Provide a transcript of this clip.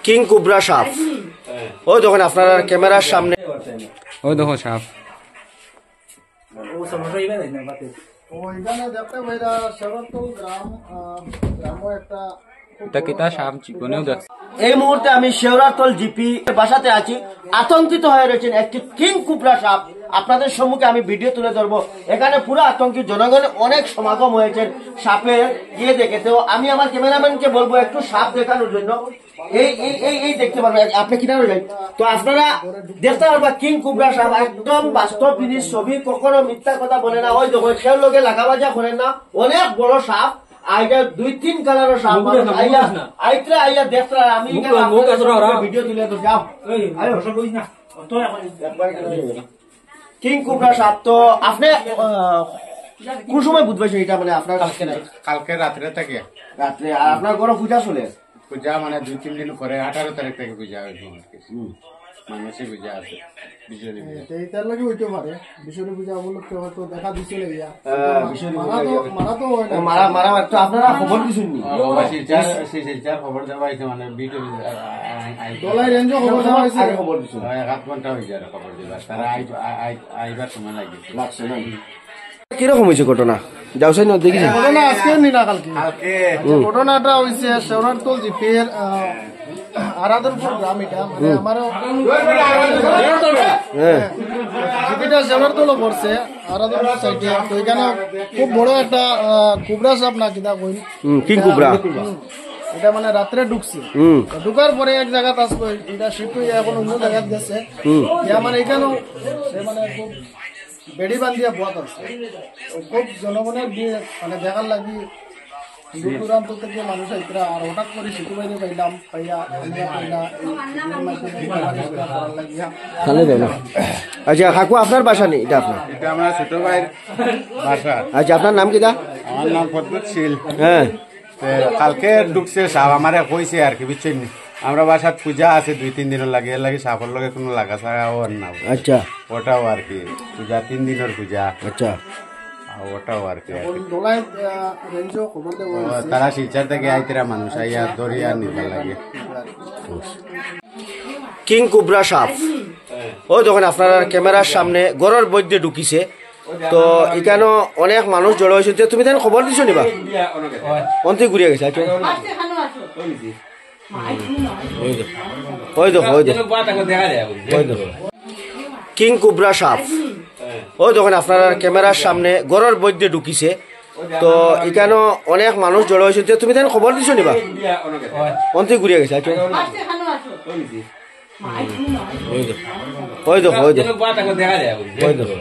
King cobra সাপ। ওই দেখুন আপনার ক্যামেরার সামনে, ওই দেখো সাপ। এই মুহূর্তে আমি শেওড়াতল জিপি বাসাতে আছি। আতঙ্কিত হয়ে রয়েছেন একটি কিং কোবরা সাপ। আপনাদের সম্মুখে আমি ভিডিও তুলে ধরবো। এখানে পুরো আতঙ্কিত জনগণের অনেক সমাগম হয়েছে সাপের ইয়ে দেখে। তো আমি আমার ক্যামেরাম্যানকে বলবো একটু সাপ দেখানোর জন্য। এই এই এই এই দেখতে পারবেন আপনি কিভাবে যাই। তো আপনারা দেখতে পারবেন কিং কোবরা সাপ একদম বাস্তব জিনিস, ছবি, কখনো মিথ্যা কথা বলে না। ওই দেখো সেও লোকে লাগাবাজা করেন না, অনেক বড় সাপ। আইটা 2-3 কালারের সাপ আইয়া দেখতে আমি ভিডিও তুলে তো যাও। কিং কোবরা সাপ। তো আপনি কোন সময় বুঝবেন এটা? মানে আপনার কালকে রাত্রে থেকে রাত্রে। আর আপনার ঘরে পূজা চলে? পূজা মানে 2-3 দিন পরে 18 তারিখ থেকে পূজা হয়েছে। মানুষে পূজা আছে এইটার লাগে হইতে পারে বিশ্বরী পূজা উপলক্ষে হয়তো দেখা দিছিল ইয়া মারা তো আপনারা খবর দিছেন নি? খবর দেওয়া হয়েছে, মানে ভিডিও দলাই রেঞ্জও খবর দিছেন। 1 ঘন্টা হয়ে যায় খবর দিবার, তারা আইবার সময় লাগছে না। কিরকম হয়েছে ঘটনা? যাওছেন না দেখি? ঘটনা আজকে নিনা কালকে ঘটনাটা হয়েছে শেওড়াতল জিপির আরাদরপুর গ্রাম। এটা মানে আমারও জিপিটা শেওড়াতল পড়ছে আরাদরপুর সাইডে। তো এখানে খুব বড় একটা কোবরা সাপ না কিনা কই কিং কোবরা, এটা মানে রাত্রে ঢুকছে। ঢুকার পরে এক জায়গা আসবে, এটা শিফট হয়ে এখন অন্য জায়গায় গেছে। মানে এখানেও সে মানে খুব বেড়ি বান্ধিয়া বত আছে। খুব জনগণের মানে দেখার লাগি দূর দূরান্ত থেকে মানুষ আইতরা। আর হঠাৎ করে সিটু বাইরে পাইলাম, পাইয়া আচ্ছা কাকু আপনার বাসা নেই? এটা আপনার? এটা আমার ছোট ভাইয়ের বাসা। আচ্ছা আপনার নাম কিটা? আমার নাম ফজলুল ছিল। হ্যাঁ, কালকে ঢুকছে সাপ, আমারে কইছে আর কি, বুঝছেন? আমরা বাসার পূজা আছে 2-3 দিনের লাগে, এর লাগে সাপের লগে কোনো লাগা ছাড়াও না। আচ্ছা, ওটাও আর কি পূজা 3 দিনের পূজা। আচ্ছা, ওটাও আর কি দোলাই রেঞ্জও খবর দেবো। তারা শিলচর থেকে আইতেরা মানুষ আইয়া দরিয়া নিবার লাগে। কিং কোবরা সাপ। ওই দেখুন আপনার ক্যামেরার সামনে ঘরের মধ্যে ঢুকিছে। তো এখানে অনেক মানুষ জড়ো হয়েছে। তুমি তাই খবর দিছো নিবা? অন্তে ঘুরিয়ে গেছে। কিং কোবরা সাপ। ওই দেখুন আপনার ক্যামেরার সামনে ঘরের মধ্যে ঢুকিছে। তো এখানে অনেক মানুষ জড়ো হয়েছে। তুমি তাই খবর দিছো নিবা? অন্তে ঘুরিয়ে গেছে। ওই দেখো